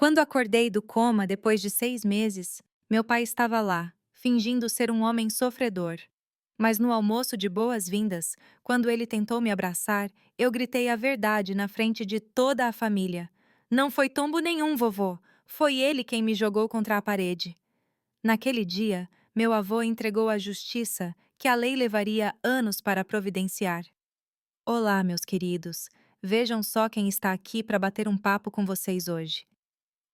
Quando acordei do coma depois de 6 meses, meu pai estava lá, fingindo ser um homem sofredor. Mas no almoço de boas-vindas, quando ele tentou me abraçar, eu gritei a verdade na frente de toda a família. Não foi tombo nenhum, vovô. Foi ele quem me jogou contra a parede. Naquele dia, meu avô entregou à justiça que a lei levaria anos para providenciar. Olá, meus queridos. Vejam só quem está aqui para bater um papo com vocês hoje.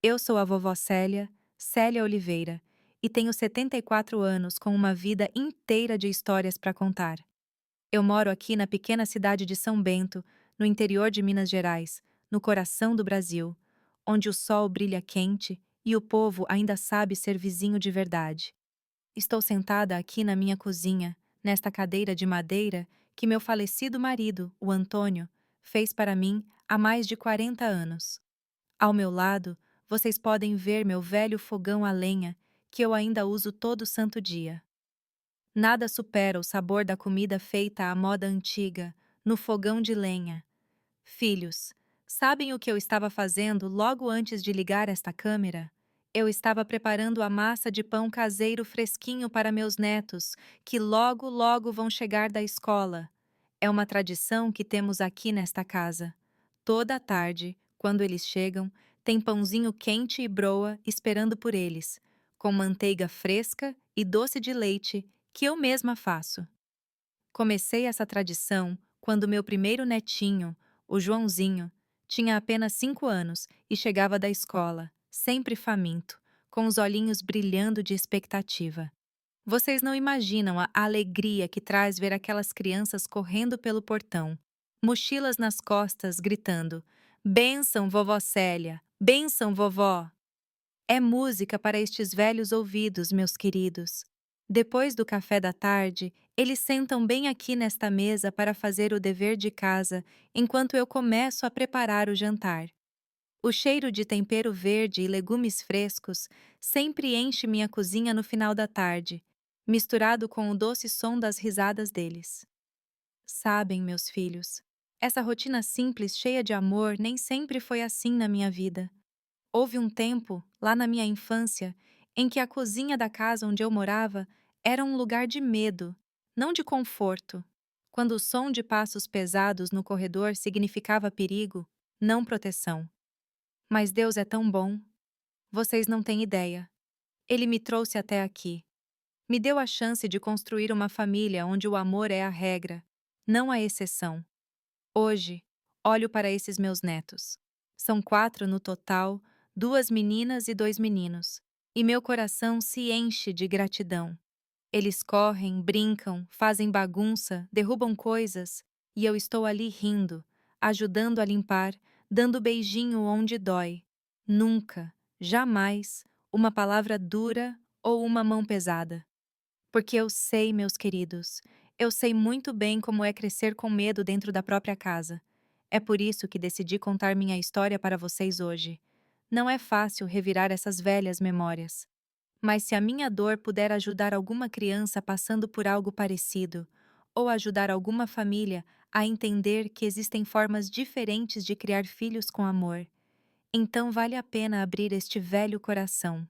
Eu sou a vovó Célia, Célia Oliveira, e tenho 74 anos com uma vida inteira de histórias para contar. Eu moro aqui na pequena cidade de São Bento, no interior de Minas Gerais, no coração do Brasil, onde o sol brilha quente e o povo ainda sabe ser vizinho de verdade. Estou sentada aqui na minha cozinha, nesta cadeira de madeira que meu falecido marido, o Antônio, fez para mim há mais de 40 anos. Ao meu lado, vocês podem ver meu velho fogão a lenha, que eu ainda uso todo santo dia. Nada supera o sabor da comida feita à moda antiga, no fogão de lenha. Filhos, sabem o que eu estava fazendo logo antes de ligar esta câmera? Eu estava preparando a massa de pão caseiro fresquinho para meus netos, que logo, logo vão chegar da escola. É uma tradição que temos aqui nesta casa. Toda tarde, quando eles chegam, tem pãozinho quente e broa esperando por eles, com manteiga fresca e doce de leite que eu mesma faço. Comecei essa tradição quando meu primeiro netinho, o Joãozinho, tinha apenas 5 anos e chegava da escola, sempre faminto, com os olhinhos brilhando de expectativa. Vocês não imaginam a alegria que traz ver aquelas crianças correndo pelo portão, mochilas nas costas, gritando: "Bênção, vovó Célia! Bênção, vovó!" É música para estes velhos ouvidos, meus queridos. Depois do café da tarde, eles sentam bem aqui nesta mesa para fazer o dever de casa, enquanto eu começo a preparar o jantar. O cheiro de tempero verde e legumes frescos sempre enche minha cozinha no final da tarde, misturado com o doce som das risadas deles. Sabem, meus filhos, essa rotina simples, cheia de amor, nem sempre foi assim na minha vida. Houve um tempo, lá na minha infância, em que a cozinha da casa onde eu morava era um lugar de medo, não de conforto. Quando o som de passos pesados no corredor significava perigo, não proteção. Mas Deus é tão bom. Vocês não têm ideia. Ele me trouxe até aqui. Me deu a chance de construir uma família onde o amor é a regra, não a exceção. Hoje, olho para esses meus netos. São 4 no total, 2 meninas e 2 meninos. E meu coração se enche de gratidão. Eles correm, brincam, fazem bagunça, derrubam coisas, e eu estou ali rindo, ajudando a limpar, dando beijinho onde dói. Nunca, jamais, uma palavra dura ou uma mão pesada. Porque eu sei, meus queridos, eu sei muito bem como é crescer com medo dentro da própria casa. É por isso que decidi contar minha história para vocês hoje. Não é fácil revirar essas velhas memórias. Mas se a minha dor puder ajudar alguma criança passando por algo parecido, ou ajudar alguma família a entender que existem formas diferentes de criar filhos com amor, então vale a pena abrir este velho coração.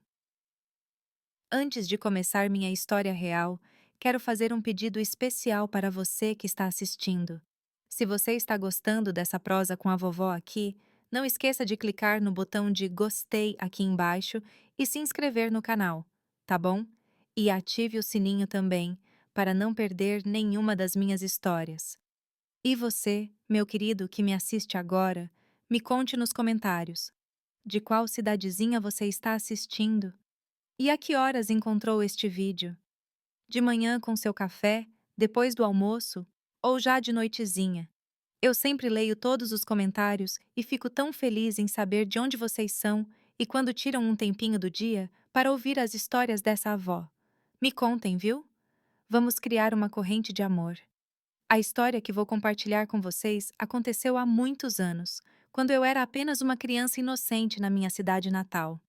Antes de começar minha história real, quero fazer um pedido especial para você que está assistindo. Se você está gostando dessa prosa com a vovó aqui, não esqueça de clicar no botão de gostei aqui embaixo e se inscrever no canal, tá bom? E ative o sininho também, para não perder nenhuma das minhas histórias. E você, meu querido que me assiste agora, me conte nos comentários. De qual cidadezinha você está assistindo? E a que horas encontrou este vídeo? De manhã com seu café, depois do almoço ou já de noitezinha? Eu sempre leio todos os comentários e fico tão feliz em saber de onde vocês são e quando tiram um tempinho do dia para ouvir as histórias dessa avó. Me contem, viu? Vamos criar uma corrente de amor. A história que vou compartilhar com vocês aconteceu há muitos anos, quando eu era apenas uma criança inocente na minha cidade natal.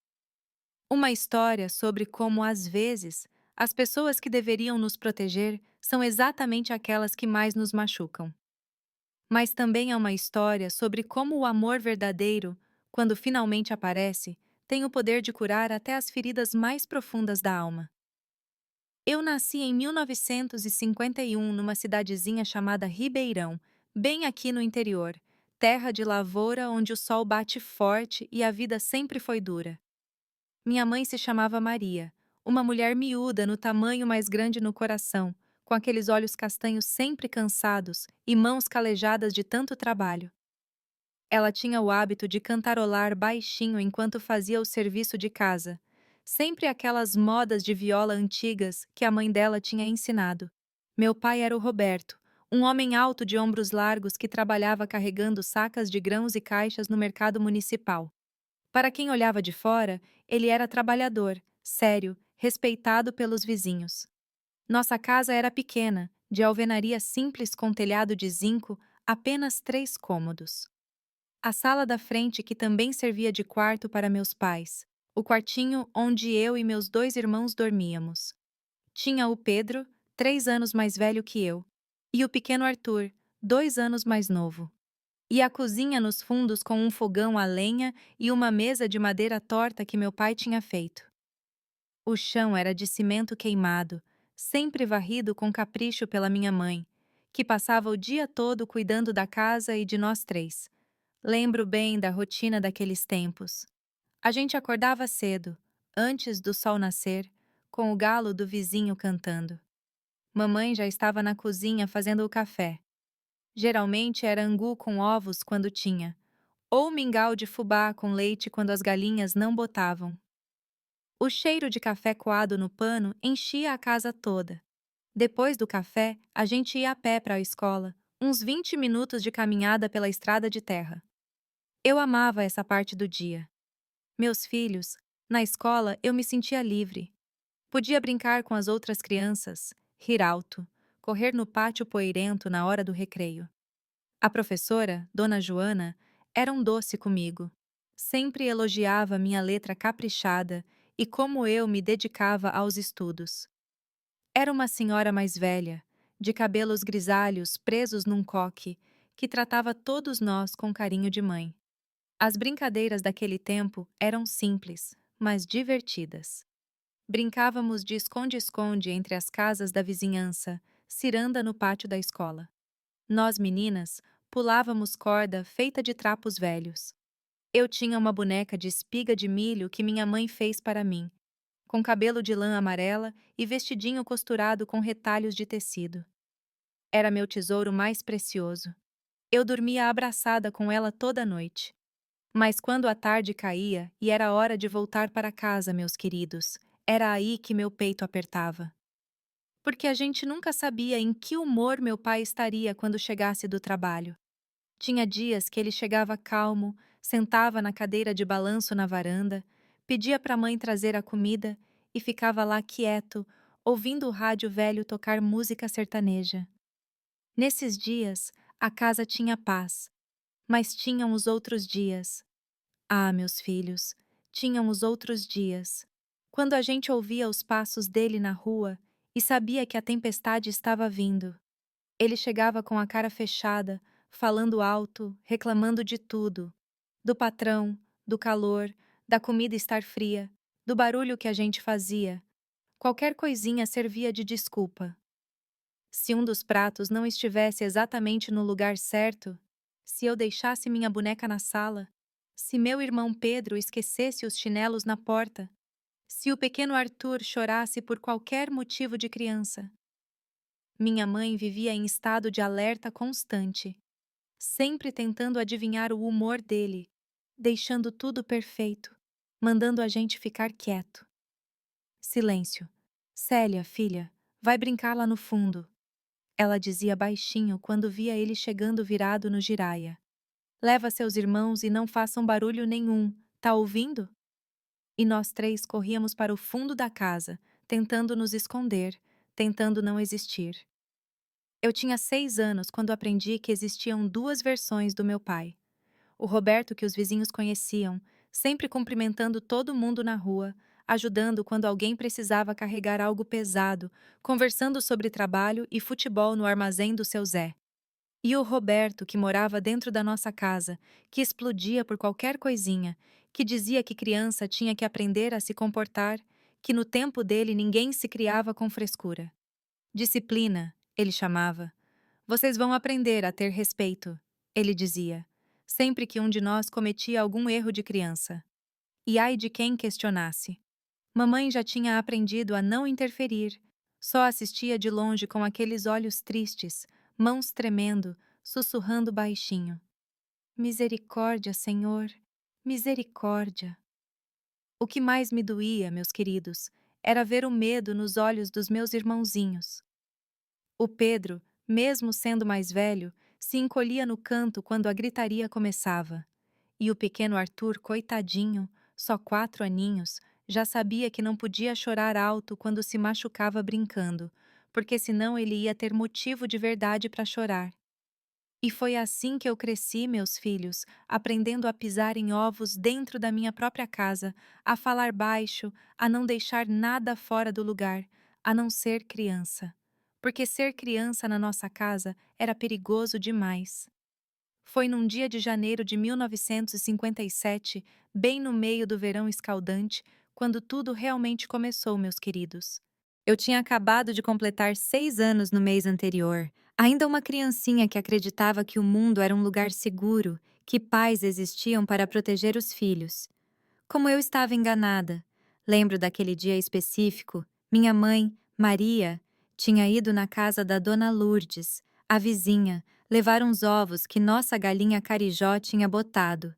Uma história sobre como, às vezes, as pessoas que deveriam nos proteger são exatamente aquelas que mais nos machucam. Mas também é uma história sobre como o amor verdadeiro, quando finalmente aparece, tem o poder de curar até as feridas mais profundas da alma. Eu nasci em 1951 numa cidadezinha chamada Ribeirão, bem aqui no interior, terra de lavoura onde o sol bate forte e a vida sempre foi dura. Minha mãe se chamava Maria, uma mulher miúda no tamanho mais grande no coração, com aqueles olhos castanhos sempre cansados e mãos calejadas de tanto trabalho. Ela tinha o hábito de cantarolar baixinho enquanto fazia o serviço de casa, sempre aquelas modas de viola antigas que a mãe dela tinha ensinado. Meu pai era o Roberto, um homem alto de ombros largos que trabalhava carregando sacas de grãos e caixas no mercado municipal. Para quem olhava de fora, ele era trabalhador, sério, respeitado pelos vizinhos. Nossa casa era pequena, de alvenaria simples com telhado de zinco, apenas 3 cômodos. A sala da frente, que também servia de quarto para meus pais, o quartinho onde eu e meus 2 irmãos dormíamos. Tinha o Pedro, 3 anos mais velho que eu, e o pequeno Arthur, 2 anos mais novo. E a cozinha nos fundos com um fogão a lenha e uma mesa de madeira torta que meu pai tinha feito. O chão era de cimento queimado, sempre varrido com capricho pela minha mãe, que passava o dia todo cuidando da casa e de nós 3. Lembro bem da rotina daqueles tempos. A gente acordava cedo, antes do sol nascer, com o galo do vizinho cantando. Mamãe já estava na cozinha fazendo o café. Geralmente era angu com ovos quando tinha, ou mingau de fubá com leite quando as galinhas não botavam. O cheiro de café coado no pano enchia a casa toda. Depois do café, a gente ia a pé para a escola, uns 20 minutos de caminhada pela estrada de terra. Eu amava essa parte do dia. Meus filhos, na escola eu me sentia livre. Podia brincar com as outras crianças, rir alto, correr no pátio poeirento na hora do recreio. A professora, Dona Joana, era um doce comigo. Sempre elogiava minha letra caprichada e como eu me dedicava aos estudos. Era uma senhora mais velha, de cabelos grisalhos presos num coque, que tratava todos nós com carinho de mãe. As brincadeiras daquele tempo eram simples, mas divertidas. Brincávamos de esconde-esconde entre as casas da vizinhança, ciranda no pátio da escola. Nós, meninas, pulávamos corda feita de trapos velhos. Eu tinha uma boneca de espiga de milho que minha mãe fez para mim, com cabelo de lã amarela e vestidinho costurado com retalhos de tecido. Era meu tesouro mais precioso. Eu dormia abraçada com ela toda noite. Mas quando a tarde caía e era hora de voltar para casa, meus queridos, era aí que meu peito apertava. Porque a gente nunca sabia em que humor meu pai estaria quando chegasse do trabalho. Tinha dias que ele chegava calmo, sentava na cadeira de balanço na varanda, pedia para a mãe trazer a comida e ficava lá quieto, ouvindo o rádio velho tocar música sertaneja. Nesses dias, a casa tinha paz, mas tinham os outros dias. Ah, meus filhos, tinham os outros dias. Quando a gente ouvia os passos dele na rua e sabia que a tempestade estava vindo. Ele chegava com a cara fechada, falando alto, reclamando de tudo. Do patrão, do calor, da comida estar fria, do barulho que a gente fazia. Qualquer coisinha servia de desculpa. Se um dos pratos não estivesse exatamente no lugar certo, se eu deixasse minha boneca na sala, se meu irmão Pedro esquecesse os chinelos na porta, se o pequeno Arthur chorasse por qualquer motivo de criança. Minha mãe vivia em estado de alerta constante, sempre tentando adivinhar o humor dele, deixando tudo perfeito, mandando a gente ficar quieto. Silêncio. Célia, filha, vai brincar lá no fundo. Ela dizia baixinho quando via ele chegando virado no giraia. Leva seus irmãos e não façam barulho nenhum, tá ouvindo? E nós 3 corríamos para o fundo da casa, tentando nos esconder, tentando não existir. Eu tinha 6 anos quando aprendi que existiam 2 versões do meu pai. O Roberto que os vizinhos conheciam, sempre cumprimentando todo mundo na rua, ajudando quando alguém precisava carregar algo pesado, conversando sobre trabalho e futebol no armazém do seu Zé. E o Roberto que morava dentro da nossa casa, que explodia por qualquer coisinha, que dizia que criança tinha que aprender a se comportar, que no tempo dele ninguém se criava com frescura. Disciplina, ele chamava. Vocês vão aprender a ter respeito, ele dizia, sempre que um de nós cometia algum erro de criança. E ai de quem questionasse. Mamãe já tinha aprendido a não interferir, só assistia de longe com aqueles olhos tristes, mãos tremendo, sussurrando baixinho. Misericórdia, Senhor, misericórdia. O que mais me doía, meus queridos, era ver o medo nos olhos dos meus irmãozinhos. O Pedro, mesmo sendo mais velho, se encolhia no canto quando a gritaria começava. E o pequeno Arthur, coitadinho, só 4 aninhos, já sabia que não podia chorar alto quando se machucava brincando, porque senão ele ia ter motivo de verdade para chorar. E foi assim que eu cresci, meus filhos, aprendendo a pisar em ovos dentro da minha própria casa, a falar baixo, a não deixar nada fora do lugar, a não ser criança. Porque ser criança na nossa casa era perigoso demais. Foi num dia de janeiro de 1957, bem no meio do verão escaldante, quando tudo realmente começou, meus queridos. Eu tinha acabado de completar 6 anos no mês anterior, ainda uma criancinha que acreditava que o mundo era um lugar seguro, que pais existiam para proteger os filhos. Como eu estava enganada. Lembro daquele dia específico. Minha mãe, Maria, tinha ido na casa da dona Lourdes, a vizinha, levar uns ovos que nossa galinha Carijó tinha botado.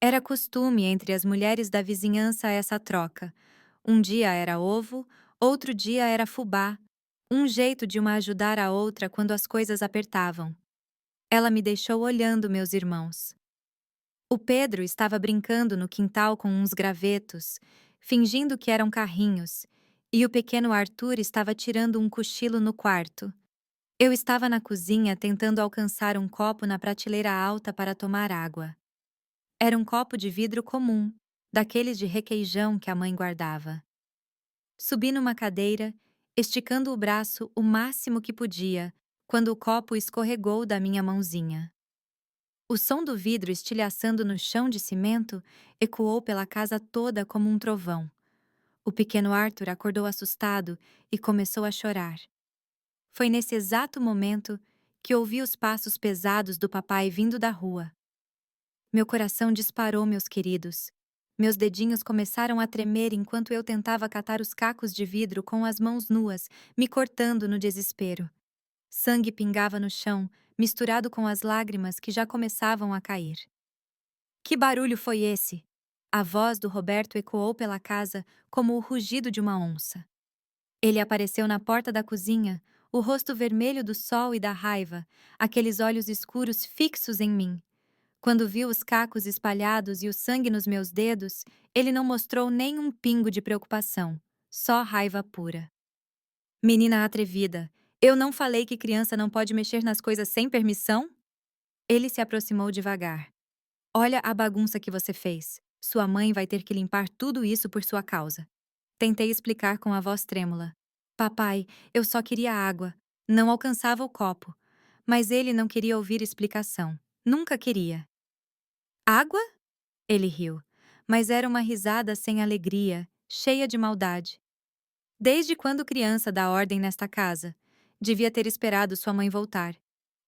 Era costume entre as mulheres da vizinhança essa troca. Um dia era ovo, outro dia era fubá. Um jeito de uma ajudar a outra quando as coisas apertavam. Ela me deixou olhando meus irmãos. O Pedro estava brincando no quintal com uns gravetos, fingindo que eram carrinhos, e o pequeno Arthur estava tirando um cochilo no quarto. Eu estava na cozinha tentando alcançar um copo na prateleira alta para tomar água. Era um copo de vidro comum, daqueles de requeijão que a mãe guardava. Subi numa cadeira, esticando o braço o máximo que podia, quando o copo escorregou da minha mãozinha. O som do vidro estilhaçando no chão de cimento ecoou pela casa toda como um trovão. O pequeno Arthur acordou assustado e começou a chorar. Foi nesse exato momento que ouvi os passos pesados do papai vindo da rua. Meu coração disparou, meus queridos. Meus dedinhos começaram a tremer enquanto eu tentava catar os cacos de vidro com as mãos nuas, me cortando no desespero. Sangue pingava no chão, misturado com as lágrimas que já começavam a cair. Que barulho foi esse? A voz do Roberto ecoou pela casa como o rugido de uma onça. Ele apareceu na porta da cozinha, o rosto vermelho do sol e da raiva, aqueles olhos escuros fixos em mim. Quando viu os cacos espalhados e o sangue nos meus dedos, ele não mostrou nem um pingo de preocupação, só raiva pura. Menina atrevida, eu não falei que criança não pode mexer nas coisas sem permissão? Ele se aproximou devagar. Olha a bagunça que você fez. Sua mãe vai ter que limpar tudo isso por sua causa. Tentei explicar com a voz trêmula. Papai, eu só queria água. Não alcançava o copo. Mas ele não queria ouvir explicação. Nunca queria. Água? Ele riu. Mas era uma risada sem alegria, cheia de maldade. Desde quando criança dá ordem nesta casa? Devia ter esperado sua mãe voltar.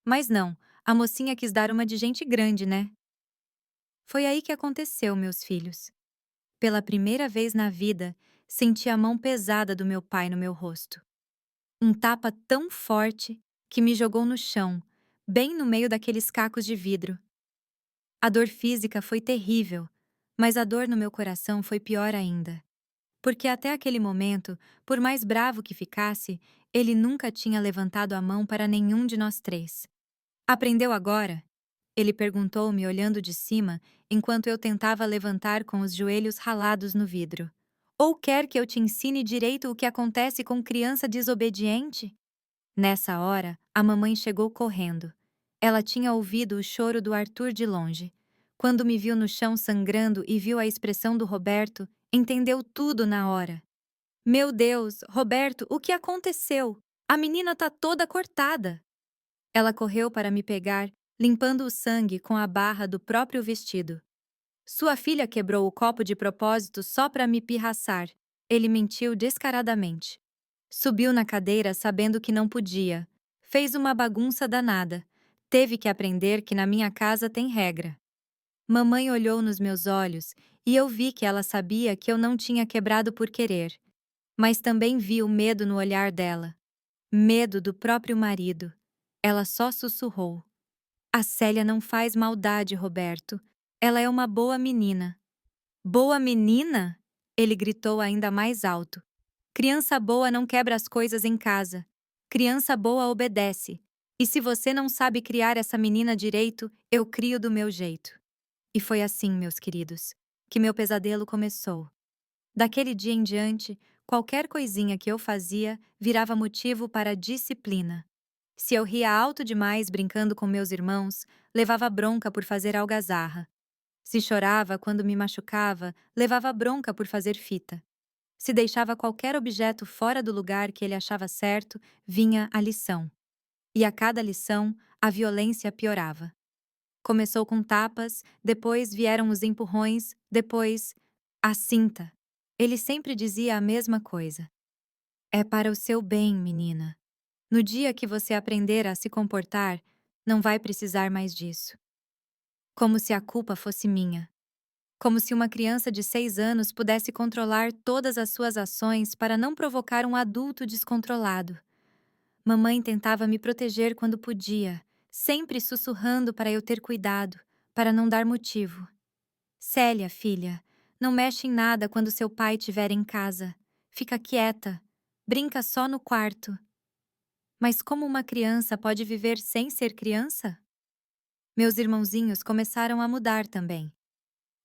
Mas não, a mocinha quis dar uma de gente grande, né? Foi aí que aconteceu, meus filhos. Pela primeira vez na vida, senti a mão pesada do meu pai no meu rosto. Um tapa tão forte que me jogou no chão, bem no meio daqueles cacos de vidro. A dor física foi terrível, mas a dor no meu coração foi pior ainda. Porque até aquele momento, por mais bravo que ficasse, ele nunca tinha levantado a mão para nenhum de nós três. Aprendeu agora? Ele perguntou-me olhando de cima, enquanto eu tentava levantar com os joelhos ralados no vidro. Ou quer que eu te ensine direito o que acontece com criança desobediente? Nessa hora, a mamãe chegou correndo. Ela tinha ouvido o choro do Arthur de longe. Quando me viu no chão sangrando e viu a expressão do Roberto, entendeu tudo na hora. Meu Deus, Roberto, o que aconteceu? A menina tá toda cortada. Ela correu para me pegar, limpando o sangue com a barra do próprio vestido. Sua filha quebrou o copo de propósito só para me pirraçar. Ele mentiu descaradamente. Subiu na cadeira sabendo que não podia. Fez uma bagunça danada. Teve que aprender que na minha casa tem regra. Mamãe olhou nos meus olhos e eu vi que ela sabia que eu não tinha quebrado por querer. Mas também vi o medo no olhar dela. Medo do próprio marido. Ela só sussurrou: "A Célia não faz maldade, Roberto. Ela é uma boa menina." "Boa menina?" Ele gritou ainda mais alto. "Criança boa não quebra as coisas em casa. Criança boa obedece. E se você não sabe criar essa menina direito, eu crio do meu jeito." E foi assim, meus queridos, que meu pesadelo começou. Daquele dia em diante, qualquer coisinha que eu fazia virava motivo para disciplina. Se eu ria alto demais brincando com meus irmãos, levava bronca por fazer algazarra. Se chorava quando me machucava, levava bronca por fazer fita. Se deixava qualquer objeto fora do lugar que ele achava certo, vinha a lição. E a cada lição, a violência piorava. Começou com tapas, depois vieram os empurrões, depois a cinta. Ele sempre dizia a mesma coisa: "É para o seu bem, menina. No dia que você aprender a se comportar, não vai precisar mais disso." Como se a culpa fosse minha. Como se uma criança de 6 anos pudesse controlar todas as suas ações para não provocar um adulto descontrolado. Mamãe tentava me proteger quando podia, sempre sussurrando para eu ter cuidado, para não dar motivo. "Célia, filha, não mexe em nada quando seu pai estiver em casa. Fica quieta. Brinca só no quarto." Mas como uma criança pode viver sem ser criança? Meus irmãozinhos começaram a mudar também.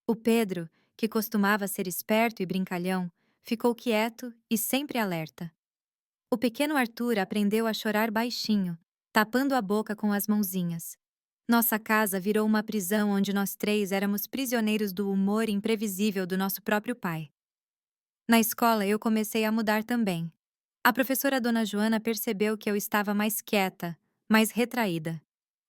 O Pedro, que costumava ser esperto e brincalhão, ficou quieto e sempre alerta. O pequeno Arthur aprendeu a chorar baixinho, tapando a boca com as mãozinhas. Nossa casa virou uma prisão onde nós três éramos prisioneiros do humor imprevisível do nosso próprio pai. Na escola eu comecei a mudar também. A professora Dona Joana percebeu que eu estava mais quieta, mais retraída.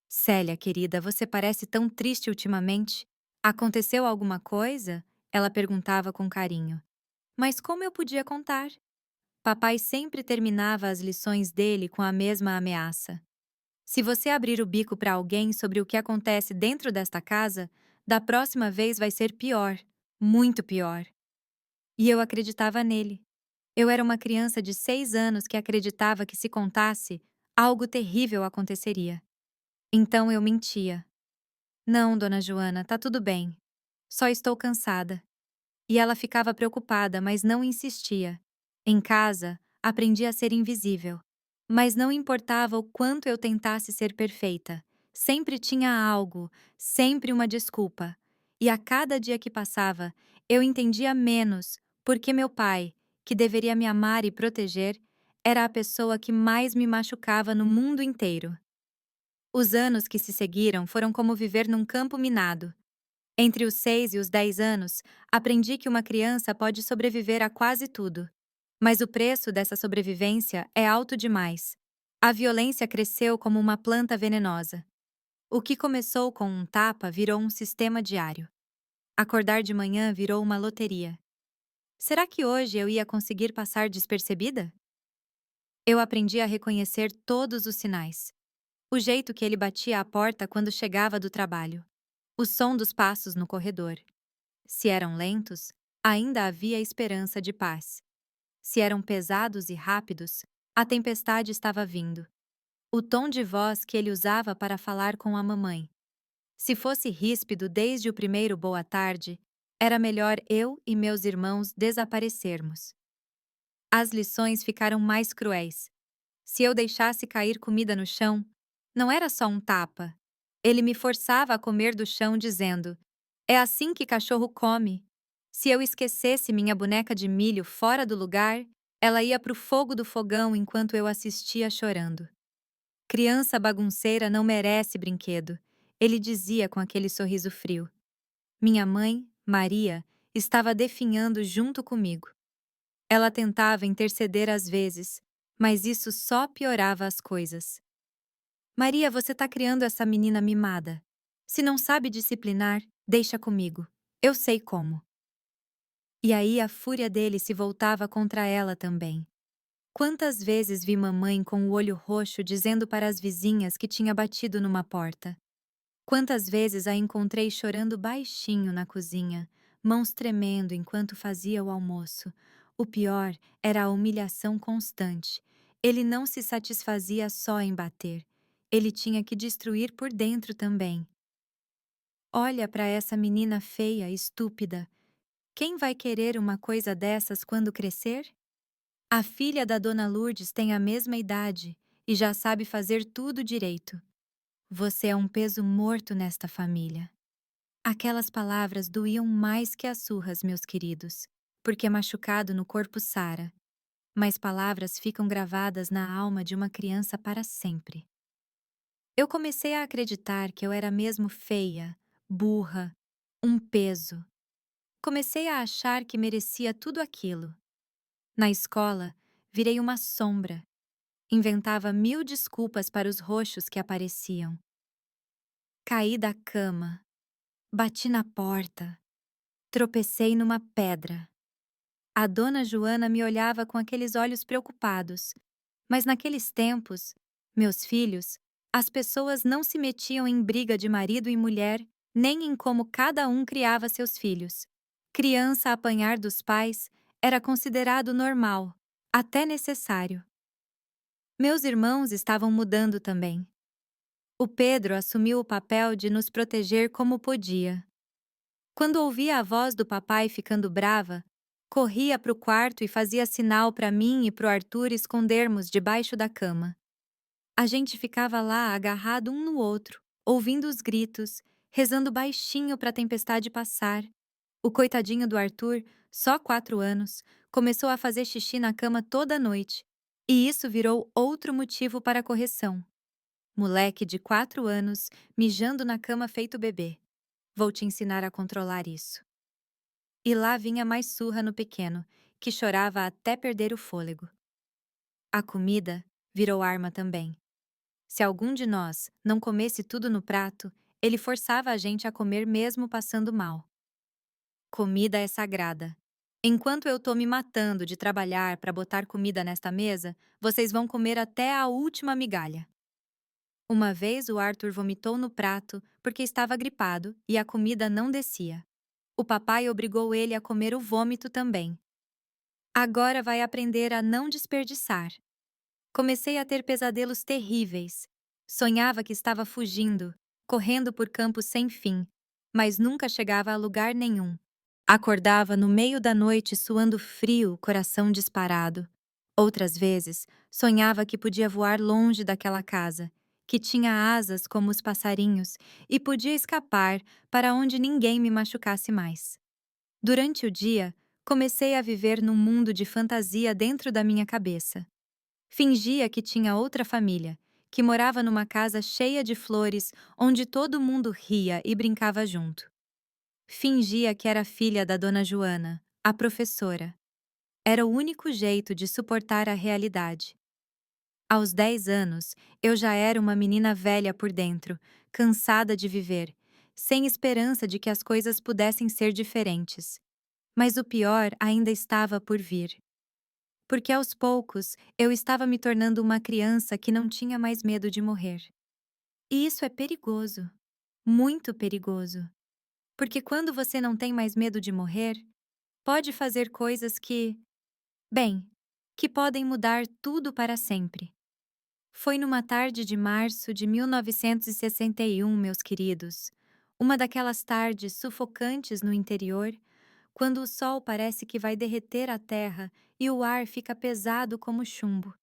"Célia, querida, você parece tão triste ultimamente. Aconteceu alguma coisa?" Ela perguntava com carinho. Mas como eu podia contar? Papai sempre terminava as lições dele com a mesma ameaça: "Se você abrir o bico para alguém sobre o que acontece dentro desta casa, da próxima vez vai ser pior, muito pior." E eu acreditava nele. Eu era uma criança de 6 anos que acreditava que se contasse, algo terrível aconteceria. Então eu mentia. "Não, dona Joana, tá tudo bem. Só estou cansada." E ela ficava preocupada, mas não insistia. Em casa, aprendi a ser invisível. Mas não importava o quanto eu tentasse ser perfeita. Sempre tinha algo, sempre uma desculpa. E a cada dia que passava, eu entendia menos porque meu pai, que deveria me amar e proteger, era a pessoa que mais me machucava no mundo inteiro. Os anos que se seguiram foram como viver num campo minado. Entre os 6 e os 10 anos, aprendi que uma criança pode sobreviver a quase tudo. Mas o preço dessa sobrevivência é alto demais. A violência cresceu como uma planta venenosa. O que começou com um tapa virou um sistema diário. Acordar de manhã virou uma loteria. Será que hoje eu ia conseguir passar despercebida? Eu aprendi a reconhecer todos os sinais. O jeito que ele batia a porta quando chegava do trabalho. O som dos passos no corredor. Se eram lentos, ainda havia esperança de paz. Se eram pesados e rápidos, a tempestade estava vindo. O tom de voz que ele usava para falar com a mamãe. Se fosse ríspido desde o primeiro boa tarde, era melhor eu e meus irmãos desaparecermos. As lições ficaram mais cruéis. Se eu deixasse cair comida no chão, não era só um tapa. Ele me forçava a comer do chão dizendo: "É assim que cachorro come." Se eu esquecesse minha boneca de milho fora do lugar, ela ia pro fogo do fogão enquanto eu assistia chorando. "Criança bagunceira não merece brinquedo", ele dizia com aquele sorriso frio. Minha mãe, Maria, estava definhando junto comigo. Ela tentava interceder às vezes, mas isso só piorava as coisas. "Maria, você tá criando essa menina mimada. Se não sabe disciplinar, deixa comigo." Eu sei como. E aí a fúria dele se voltava contra ela também. Quantas vezes vi mamãe com o olho roxo dizendo para as vizinhas que tinha batido numa porta? Quantas vezes a encontrei chorando baixinho na cozinha, mãos tremendo enquanto fazia o almoço. O pior era a humilhação constante. Ele não se satisfazia só em bater. Ele tinha que destruir por dentro também. Olha para essa menina feia, estúpida. Quem vai querer uma coisa dessas quando crescer? A filha da Dona Lourdes tem a mesma idade e já sabe fazer tudo direito. Você é um peso morto nesta família. Aquelas palavras doíam mais que as surras, meus queridos, porque machucado no corpo sara, mas palavras ficam gravadas na alma de uma criança para sempre. Eu comecei a acreditar que eu era mesmo feia, burra, um peso. Comecei a achar que merecia tudo aquilo. Na escola, virei uma sombra. Inventava 1000 desculpas para os roxos que apareciam. Caí da cama, bati na porta, tropecei numa pedra. A dona Joana me olhava com aqueles olhos preocupados, mas naqueles tempos, meus filhos, as pessoas não se metiam em briga de marido e mulher, nem em como cada um criava seus filhos. Criança apanhar dos pais era considerado normal, até necessário. Meus irmãos estavam mudando também. O Pedro assumiu o papel de nos proteger como podia. Quando ouvia a voz do papai ficando brava, corria para o quarto e fazia sinal para mim e para o Arthur escondermos debaixo da cama. A gente ficava lá agarrado um no outro, ouvindo os gritos, rezando baixinho para a tempestade passar. O coitadinho do Arthur, só 4 anos, começou a fazer xixi na cama toda noite, e isso virou outro motivo para a correção. Moleque de 4 anos, mijando na cama feito bebê. Vou te ensinar a controlar isso. E lá vinha mais surra no pequeno, que chorava até perder o fôlego. A comida virou arma também. Se algum de nós não comesse tudo no prato, ele forçava a gente a comer mesmo passando mal. Comida é sagrada. Enquanto eu tô me matando de trabalhar para botar comida nesta mesa, vocês vão comer até a última migalha. Uma vez o Arthur vomitou no prato porque estava gripado e a comida não descia. O papai obrigou ele a comer o vômito também. Agora vai aprender a não desperdiçar. Comecei a ter pesadelos terríveis. Sonhava que estava fugindo, correndo por campos sem fim, mas nunca chegava a lugar nenhum. Acordava no meio da noite suando frio, coração disparado. Outras vezes, sonhava que podia voar longe daquela casa, que tinha asas como os passarinhos e podia escapar para onde ninguém me machucasse mais. Durante o dia, comecei a viver num mundo de fantasia dentro da minha cabeça. Fingia que tinha outra família, que morava numa casa cheia de flores, onde todo mundo ria e brincava junto. Fingia que era filha da Dona Joana, a professora. Era o único jeito de suportar a realidade. Aos 10 anos, eu já era uma menina velha por dentro, cansada de viver, sem esperança de que as coisas pudessem ser diferentes. Mas o pior ainda estava por vir. Porque aos poucos eu estava me tornando uma criança que não tinha mais medo de morrer. E isso é perigoso, muito perigoso. Porque quando você não tem mais medo de morrer, pode fazer coisas bem, que podem mudar tudo para sempre. Foi numa tarde de março de 1961, meus queridos, uma daquelas tardes sufocantes no interior, quando o sol parece que vai derreter a terra e o ar fica pesado como chumbo.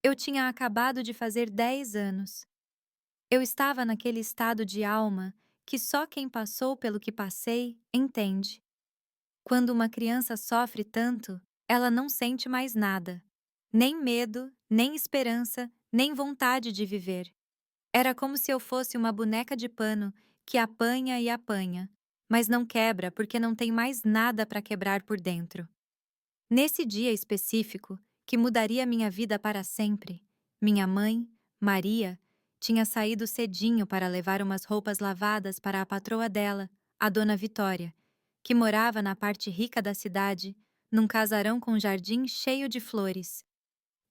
Eu tinha acabado de fazer 10 anos. Eu estava naquele estado de alma que só quem passou pelo que passei entende. Quando uma criança sofre tanto, ela não sente mais nada. Nem medo, nem esperança, nem vontade de viver. Era como se eu fosse uma boneca de pano que apanha e apanha, mas não quebra porque não tem mais nada para quebrar por dentro. Nesse dia específico, que mudaria minha vida para sempre, minha mãe, Maria, tinha saído cedinho para levar umas roupas lavadas para a patroa dela, a Dona Vitória, que morava na parte rica da cidade, num casarão com jardim cheio de flores.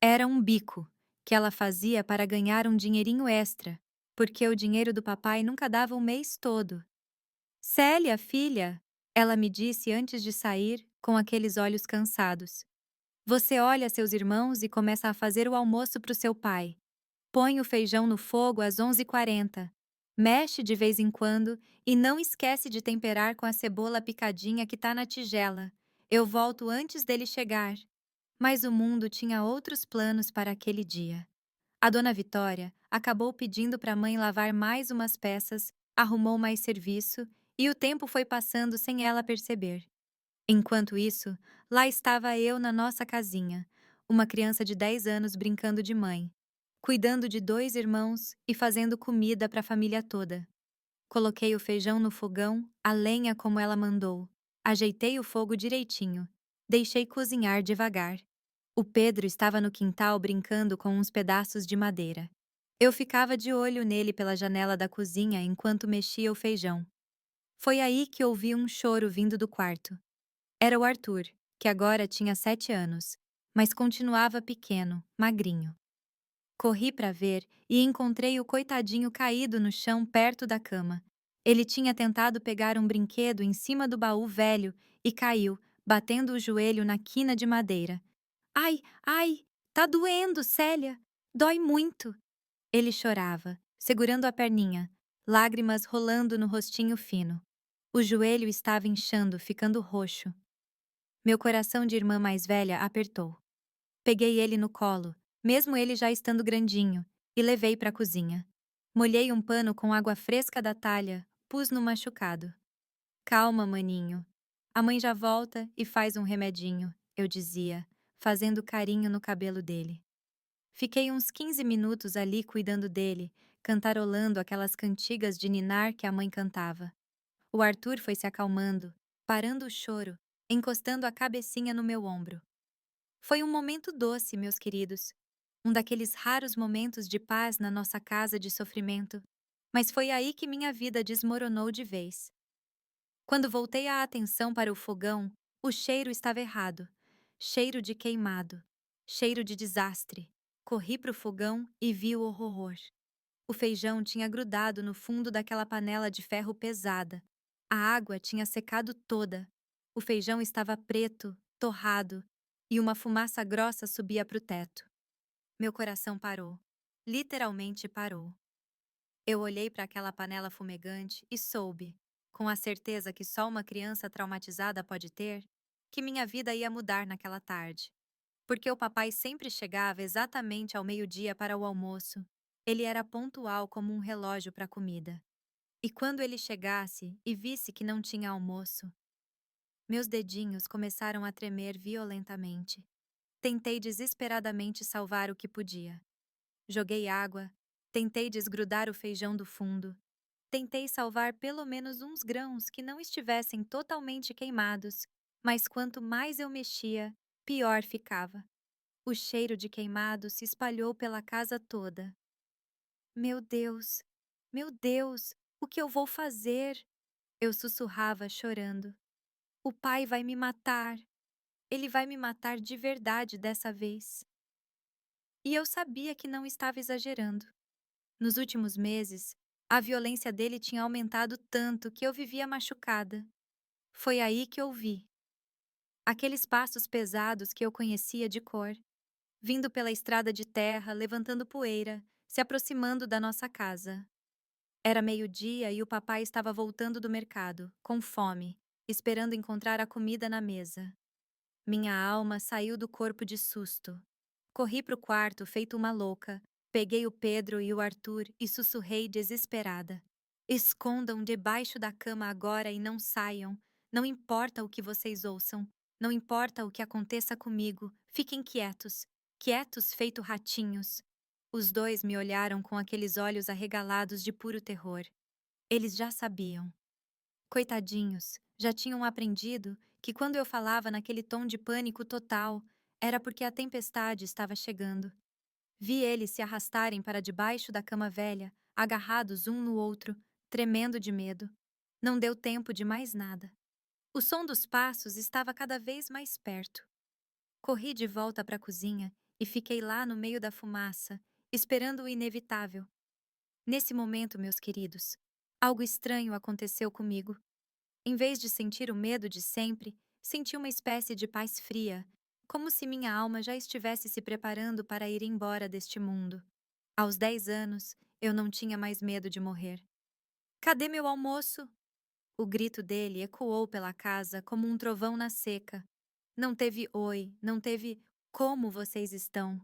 Era um bico que ela fazia para ganhar um dinheirinho extra, porque o dinheiro do papai nunca dava o mês todo. Célia, filha, ela me disse antes de sair, com aqueles olhos cansados. Você olha seus irmãos e começa a fazer o almoço para o seu pai. Põe o feijão no fogo às 11h40. Mexe de vez em quando e não esquece de temperar com a cebola picadinha que tá na tigela. Eu volto antes dele chegar. Mas o mundo tinha outros planos para aquele dia. A dona Vitória acabou pedindo para a mãe lavar mais umas peças, arrumou mais serviço e o tempo foi passando sem ela perceber. Enquanto isso, lá estava eu na nossa casinha, uma criança de 10 anos brincando de mãe, cuidando de 2 irmãos e fazendo comida para a família toda. Coloquei o feijão no fogão, a lenha como ela mandou. Ajeitei o fogo direitinho. Deixei cozinhar devagar. O Pedro estava no quintal brincando com uns pedaços de madeira. Eu ficava de olho nele pela janela da cozinha enquanto mexia o feijão. Foi aí que ouvi um choro vindo do quarto. Era o Arthur, que agora tinha 7 anos, mas continuava pequeno, magrinho. Corri para ver e encontrei o coitadinho caído no chão perto da cama. Ele tinha tentado pegar um brinquedo em cima do baú velho e caiu, batendo o joelho na quina de madeira. Ai, ai, tá doendo, Célia! Dói muito! Ele chorava, segurando a perninha, lágrimas rolando no rostinho fino. O joelho estava inchando, ficando roxo. Meu coração de irmã mais velha apertou. Peguei ele no colo, mesmo ele já estando grandinho, e levei para a cozinha. Molhei um pano com água fresca da talha, pus no machucado. Calma, maninho. A mãe já volta e faz um remedinho, eu dizia, fazendo carinho no cabelo dele. Fiquei uns 15 minutos ali cuidando dele, cantarolando aquelas cantigas de ninar que a mãe cantava. O Arthur foi se acalmando, parando o choro, encostando a cabecinha no meu ombro. Foi um momento doce, meus queridos. Um daqueles raros momentos de paz na nossa casa de sofrimento. Mas foi aí que minha vida desmoronou de vez. Quando voltei a atenção para o fogão, o cheiro estava errado. Cheiro de queimado. Cheiro de desastre. Corri para o fogão e vi o horror. O feijão tinha grudado no fundo daquela panela de ferro pesada. A água tinha secado toda. O feijão estava preto, torrado, e uma fumaça grossa subia para o teto. Meu coração parou. Literalmente parou. Eu olhei para aquela panela fumegante e soube, com a certeza que só uma criança traumatizada pode ter, que minha vida ia mudar naquela tarde. Porque o papai sempre chegava exatamente ao meio-dia para o almoço. Ele era pontual como um relógio para a comida. E quando ele chegasse e visse que não tinha almoço, meus dedinhos começaram a tremer violentamente. Tentei desesperadamente salvar o que podia. Joguei água, tentei desgrudar o feijão do fundo, tentei salvar pelo menos uns grãos que não estivessem totalmente queimados, mas quanto mais eu mexia, pior ficava. O cheiro de queimado se espalhou pela casa toda. Meu Deus! Meu Deus! O que eu vou fazer? Eu sussurrava, chorando. O pai vai me matar. Ele vai me matar de verdade dessa vez. E eu sabia que não estava exagerando. Nos últimos meses, a violência dele tinha aumentado tanto que eu vivia machucada. Foi aí que ouvi aqueles passos pesados que eu conhecia de cor, vindo pela estrada de terra, levantando poeira, se aproximando da nossa casa. Era meio-dia e o papai estava voltando do mercado, com fome, esperando encontrar a comida na mesa. Minha alma saiu do corpo de susto. Corri para o quarto feito uma louca, peguei o Pedro e o Arthur e sussurrei desesperada. Escondam debaixo da cama agora e não saiam. Não importa o que vocês ouçam. Não importa o que aconteça comigo. Fiquem quietos. Quietos feito ratinhos. Os dois me olharam com aqueles olhos arregalados de puro terror. Eles já sabiam. Coitadinhos, já tinham aprendido que quando eu falava naquele tom de pânico total, era porque a tempestade estava chegando. Vi eles se arrastarem para debaixo da cama velha, agarrados um no outro, tremendo de medo. Não deu tempo de mais nada. O som dos passos estava cada vez mais perto. Corri de volta para a cozinha e fiquei lá no meio da fumaça, esperando o inevitável. Nesse momento, meus queridos, algo estranho aconteceu comigo. Em vez de sentir o medo de sempre, senti uma espécie de paz fria, como se minha alma já estivesse se preparando para ir embora deste mundo. Aos 10 anos, eu não tinha mais medo de morrer. Cadê meu almoço? O grito dele ecoou pela casa como um trovão na seca. Não teve oi, não teve como vocês estão.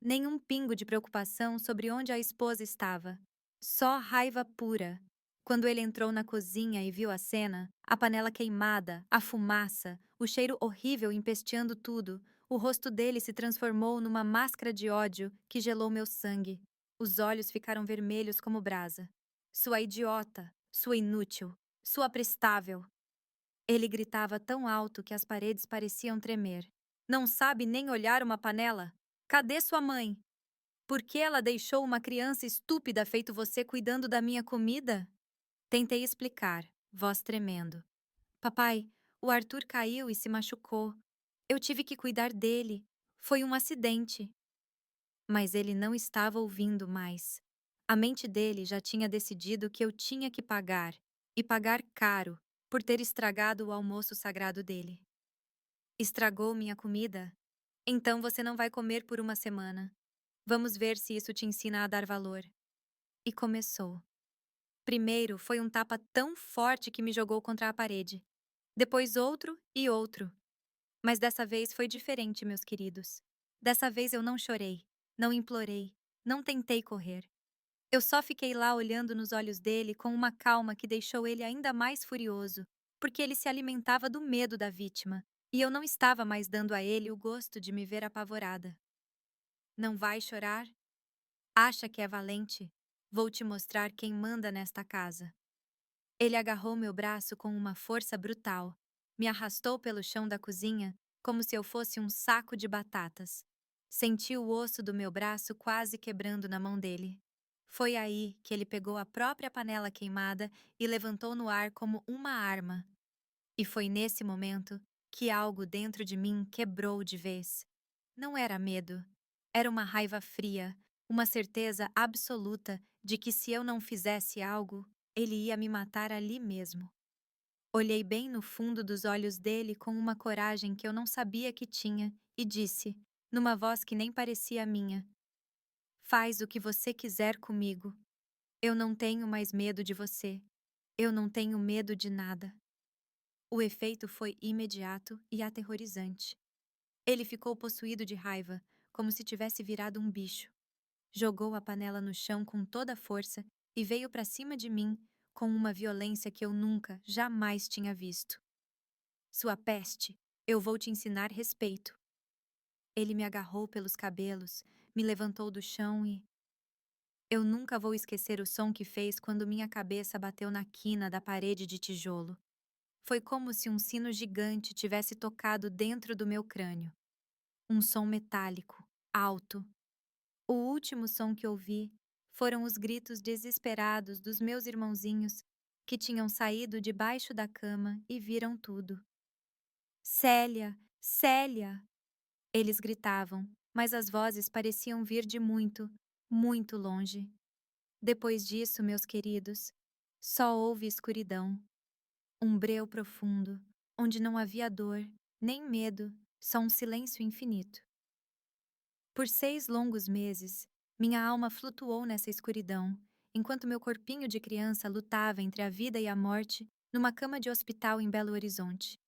Nenhum pingo de preocupação sobre onde a esposa estava. Só raiva pura. Quando ele entrou na cozinha e viu a cena, a panela queimada, a fumaça, o cheiro horrível empesteando tudo, o rosto dele se transformou numa máscara de ódio que gelou meu sangue. Os olhos ficaram vermelhos como brasa. Sua idiota, sua inútil, sua prestável. Ele gritava tão alto que as paredes pareciam tremer. Não sabe nem olhar uma panela? Cadê sua mãe? Por que ela deixou uma criança estúpida feito você cuidando da minha comida? Tentei explicar, voz tremendo. Papai, o Arthur caiu e se machucou. Eu tive que cuidar dele. Foi um acidente. Mas ele não estava ouvindo mais. A mente dele já tinha decidido que eu tinha que pagar, e pagar caro, por ter estragado o almoço sagrado dele. Estragou minha comida? Então você não vai comer por uma semana. Vamos ver se isso te ensina a dar valor. E começou. Primeiro foi um tapa tão forte que me jogou contra a parede. Depois outro e outro. Mas dessa vez foi diferente, meus queridos. Dessa vez eu não chorei, não implorei, não tentei correr. Eu só fiquei lá olhando nos olhos dele com uma calma que deixou ele ainda mais furioso, porque ele se alimentava do medo da vítima, e eu não estava mais dando a ele o gosto de me ver apavorada. Não vai chorar? Acha que é valente? Vou te mostrar quem manda nesta casa. Ele agarrou meu braço com uma força brutal, me arrastou pelo chão da cozinha como se eu fosse um saco de batatas. Senti o osso do meu braço quase quebrando na mão dele. Foi aí que ele pegou a própria panela queimada e levantou no ar como uma arma. E foi nesse momento que algo dentro de mim quebrou de vez. Não era medo, era uma raiva fria, uma certeza absoluta de que se eu não fizesse algo, ele ia me matar ali mesmo. Olhei bem no fundo dos olhos dele com uma coragem que eu não sabia que tinha e disse, numa voz que nem parecia a minha: Faz o que você quiser comigo. Eu não tenho mais medo de você. Eu não tenho medo de nada. O efeito foi imediato e aterrorizante. Ele ficou possuído de raiva, como se tivesse virado um bicho. Jogou a panela no chão com toda a força e veio para cima de mim com uma violência que eu nunca, jamais tinha visto. Sua peste, eu vou te ensinar respeito. Ele me agarrou pelos cabelos, me levantou do chão e... Eu nunca vou esquecer o som que fez quando minha cabeça bateu na quina da parede de tijolo. Foi como se um sino gigante tivesse tocado dentro do meu crânio. Um som metálico, alto. O último som que ouvi foram os gritos desesperados dos meus irmãozinhos que tinham saído debaixo da cama e viram tudo. Célia! Célia! Eles gritavam, mas as vozes pareciam vir de muito, muito longe. Depois disso, meus queridos, só houve escuridão. Um breu profundo, onde não havia dor, nem medo, só um silêncio infinito. Por 6 longos meses, minha alma flutuou nessa escuridão, enquanto meu corpinho de criança lutava entre a vida e a morte numa cama de hospital em Belo Horizonte.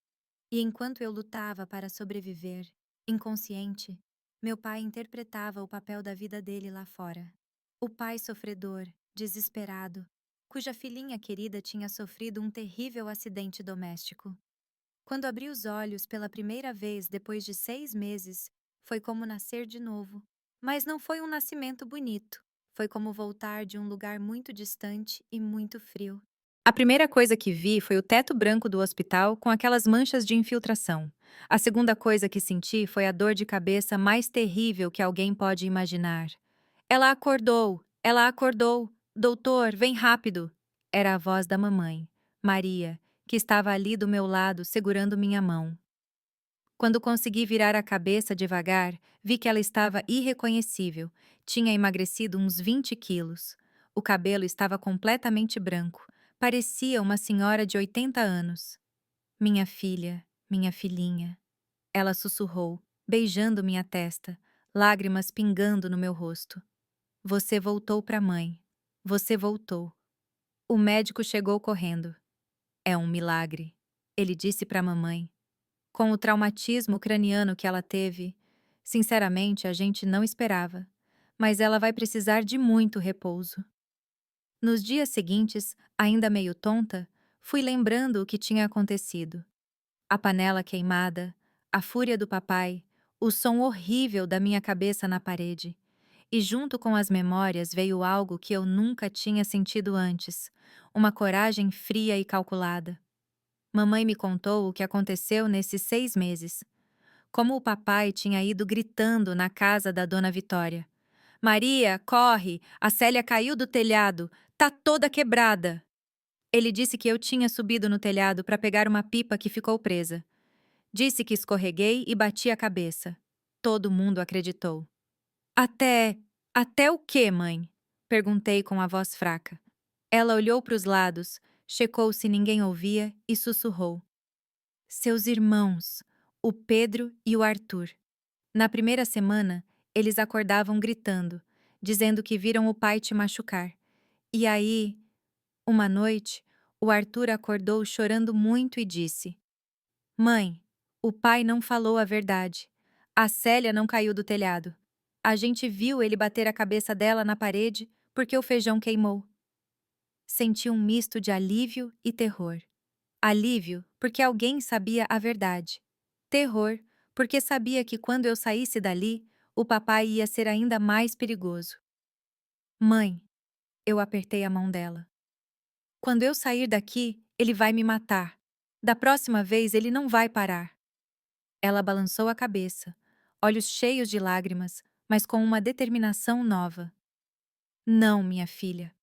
E enquanto eu lutava para sobreviver, inconsciente, meu pai interpretava o papel da vida dele lá fora. O pai sofredor, desesperado, cuja filhinha querida tinha sofrido um terrível acidente doméstico. Quando abri os olhos pela primeira vez depois de 6 meses, foi como nascer de novo. Mas não foi um nascimento bonito. Foi como voltar de um lugar muito distante e muito frio. A primeira coisa que vi foi o teto branco do hospital com aquelas manchas de infiltração. A segunda coisa que senti foi a dor de cabeça mais terrível que alguém pode imaginar. Ela acordou! Ela acordou! Doutor, vem rápido! Era a voz da mamãe, Maria, que estava ali do meu lado segurando minha mão. Quando consegui virar a cabeça devagar, vi que ela estava irreconhecível. Tinha emagrecido uns 20 quilos. O cabelo estava completamente branco. Parecia uma senhora de 80 anos. Minha filhinha. Ela sussurrou, beijando minha testa, lágrimas pingando no meu rosto. Você voltou para a mãe. Você voltou. O médico chegou correndo. É um milagre, ele disse para a mamãe. Com o traumatismo craniano que ela teve, sinceramente a gente não esperava. Mas ela vai precisar de muito repouso. Nos dias seguintes, ainda meio tonta, fui lembrando o que tinha acontecido. A panela queimada, a fúria do papai, o som horrível da minha cabeça na parede. E junto com as memórias veio algo que eu nunca tinha sentido antes, uma coragem fria e calculada. Mamãe me contou o que aconteceu nesses 6 meses. Como o papai tinha ido gritando na casa da dona Vitória. Maria, corre! A Célia caiu do telhado! Tá toda quebrada! Ele disse que eu tinha subido no telhado para pegar uma pipa que ficou presa. Disse que escorreguei e bati a cabeça. Todo mundo acreditou. Até. Até o quê, mãe? Perguntei com a voz fraca. Ela olhou para os lados, checou se ninguém ouvia e sussurrou. Seus irmãos, o Pedro e o Arthur. Na primeira semana, eles acordavam gritando, dizendo que viram o pai te machucar. E aí, uma noite, o Arthur acordou chorando muito e disse: Mãe, o pai não falou a verdade. A Célia não caiu do telhado. A gente viu ele bater a cabeça dela na parede porque o feijão queimou. Senti um misto de alívio e terror. Alívio, porque alguém sabia a verdade. Terror, porque sabia que quando eu saísse dali, o papai ia ser ainda mais perigoso. Mãe, eu apertei a mão dela. Quando eu sair daqui, ele vai me matar. Da próxima vez ele não vai parar. Ela balançou a cabeça, olhos cheios de lágrimas, mas com uma determinação nova. Não, minha filha.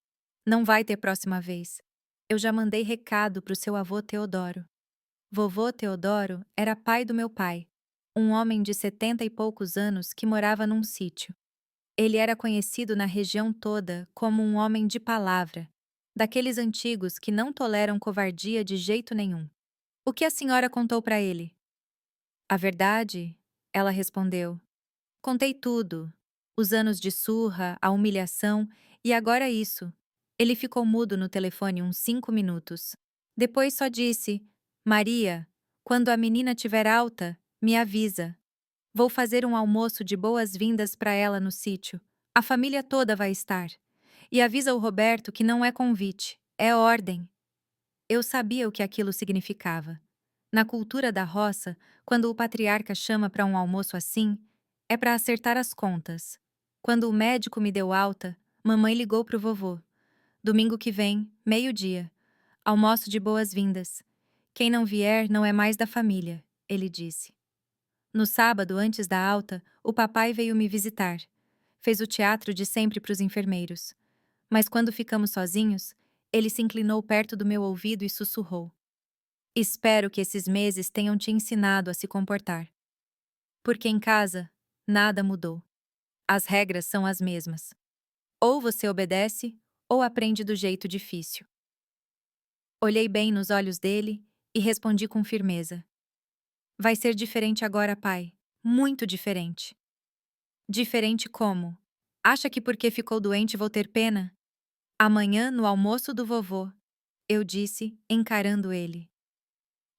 Não vai ter próxima vez. Eu já mandei recado pro seu avô Teodoro. Vovô Teodoro era pai do meu pai, um homem de 70 e poucos anos que morava num sítio. Ele era conhecido na região toda como um homem de palavra, daqueles antigos que não toleram covardia de jeito nenhum. O que a senhora contou para ele? A verdade, ela respondeu. Contei tudo. Os anos de surra, a humilhação e agora isso. Ele ficou mudo no telefone uns 5 minutos. Depois só disse: Maria, quando a menina tiver alta, me avisa. Vou fazer um almoço de boas-vindas para ela no sítio. A família toda vai estar. E avisa o Roberto que não é convite, é ordem. Eu sabia o que aquilo significava. Na cultura da roça, quando o patriarca chama para um almoço assim, é para acertar as contas. Quando o médico me deu alta, mamãe ligou pro vovô. Domingo que vem, 12h. Almoço de boas-vindas. Quem não vier não é mais da família, ele disse. No sábado, antes da alta, o papai veio me visitar. Fez o teatro de sempre para os enfermeiros. Mas quando ficamos sozinhos, ele se inclinou perto do meu ouvido e sussurrou. Espero que esses meses tenham te ensinado a se comportar. Porque em casa, nada mudou. As regras são as mesmas. Ou você obedece, ou aprende do jeito difícil. Olhei bem nos olhos dele e respondi com firmeza. Vai ser diferente agora, pai. Muito diferente. Diferente como? Acha que porque ficou doente vou ter pena? Amanhã, no almoço do vovô, eu disse, encarando ele.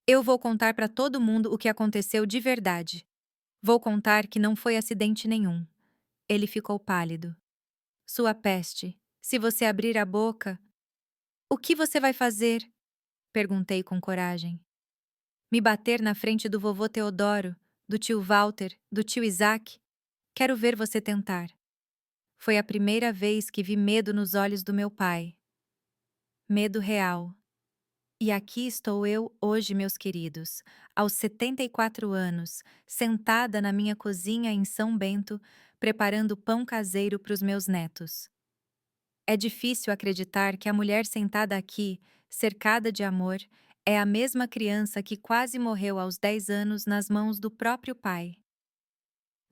Eu vou contar para todo mundo o que aconteceu de verdade. Vou contar que não foi acidente nenhum. Ele ficou pálido. Sua peste, se você abrir a boca... O que você vai fazer? Perguntei com coragem. Me bater na frente do vovô Teodoro, do tio Walter, do tio Isaac? Quero ver você tentar. Foi a primeira vez que vi medo nos olhos do meu pai. Medo real. E aqui estou eu hoje, meus queridos, aos 74 anos, sentada na minha cozinha em São Bento, preparando pão caseiro para os meus netos. É difícil acreditar que a mulher sentada aqui, cercada de amor, É a mesma criança que quase morreu aos 10 anos nas mãos do próprio pai.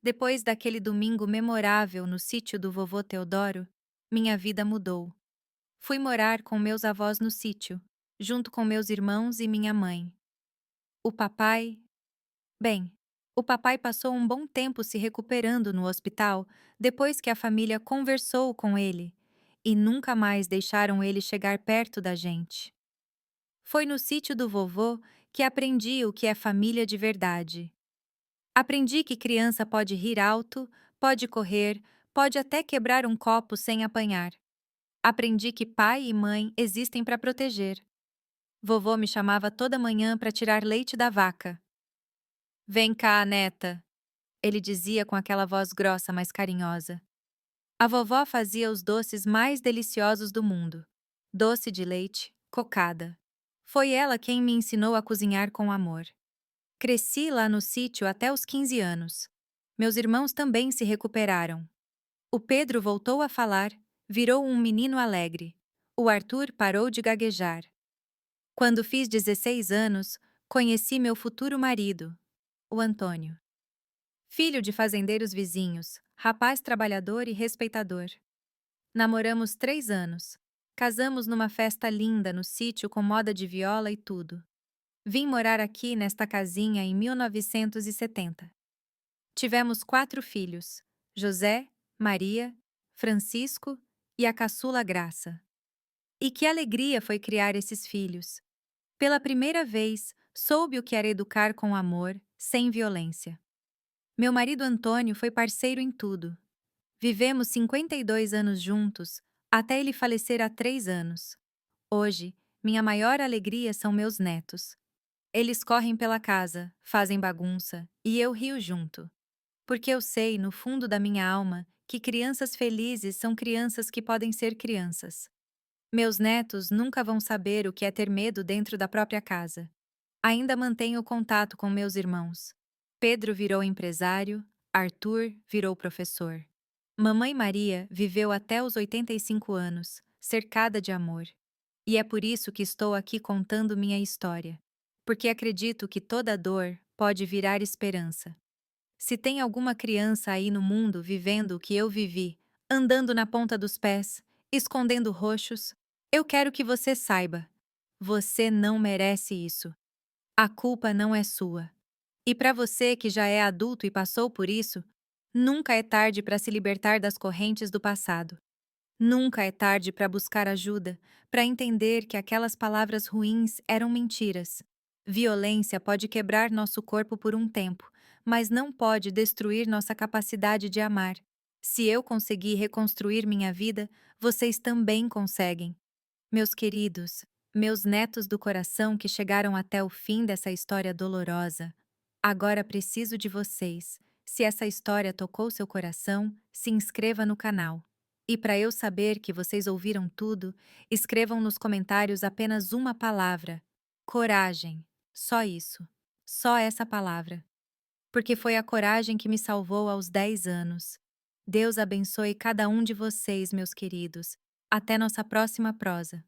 Depois daquele domingo memorável no sítio do vovô Teodoro, minha vida mudou. Fui morar com meus avós no sítio, junto com meus irmãos e minha mãe. O papai. Bem, o papai passou um bom tempo se recuperando no hospital depois que a família conversou com ele, e nunca mais deixaram ele chegar perto da gente. Foi no sítio do vovô que aprendi o que é família de verdade. Aprendi que criança pode rir alto, pode correr, pode até quebrar um copo sem apanhar. Aprendi que pai e mãe existem para proteger. Vovô me chamava toda manhã para tirar leite da vaca. Vem cá, neta, ele dizia com aquela voz grossa, mas carinhosa. A vovó fazia os doces mais deliciosos do mundo. Doce de leite, cocada. Foi ela quem me ensinou a cozinhar com amor. Cresci lá no sítio até os 15 anos. Meus irmãos também se recuperaram. O Pedro voltou a falar, virou um menino alegre. O Arthur parou de gaguejar. Quando fiz 16 anos, conheci meu futuro marido, o Antônio. Filho de fazendeiros vizinhos, rapaz trabalhador e respeitador. Namoramos 3 anos. Casamos numa festa linda no sítio com moda de viola e tudo. Vim morar aqui nesta casinha em 1970. Tivemos 4 filhos: José, Maria, Francisco e a caçula Graça. E que alegria foi criar esses filhos! Pela primeira vez, soube o que era educar com amor, sem violência. Meu marido Antônio foi parceiro em tudo. Vivemos 52 anos juntos, até ele falecer há 3 anos. Hoje, minha maior alegria são meus netos. Eles correm pela casa, fazem bagunça, e eu rio junto. Porque eu sei, no fundo da minha alma, que crianças felizes são crianças que podem ser crianças. Meus netos nunca vão saber o que é ter medo dentro da própria casa. Ainda mantenho contato com meus irmãos. Pedro virou empresário, Arthur virou professor. Mamãe Maria viveu até os 85 anos, cercada de amor. E é por isso que estou aqui contando minha história. Porque acredito que toda dor pode virar esperança. Se tem alguma criança aí no mundo vivendo o que eu vivi, andando na ponta dos pés, escondendo roxos, eu quero que você saiba: você não merece isso. A culpa não é sua. E para você que já é adulto e passou por isso, nunca é tarde para se libertar das correntes do passado. Nunca é tarde para buscar ajuda, para entender que aquelas palavras ruins eram mentiras. Violência pode quebrar nosso corpo por um tempo, mas não pode destruir nossa capacidade de amar. Se eu consegui reconstruir minha vida, vocês também conseguem. Meus queridos, meus netos do coração que chegaram até o fim dessa história dolorosa, agora preciso de vocês. Se essa história tocou seu coração, se inscreva no canal. E para eu saber que vocês ouviram tudo, escrevam nos comentários apenas uma palavra: coragem. Só isso. Só essa palavra. Porque foi a coragem que me salvou aos 10 anos. Deus abençoe cada um de vocês, meus queridos. Até nossa próxima prosa.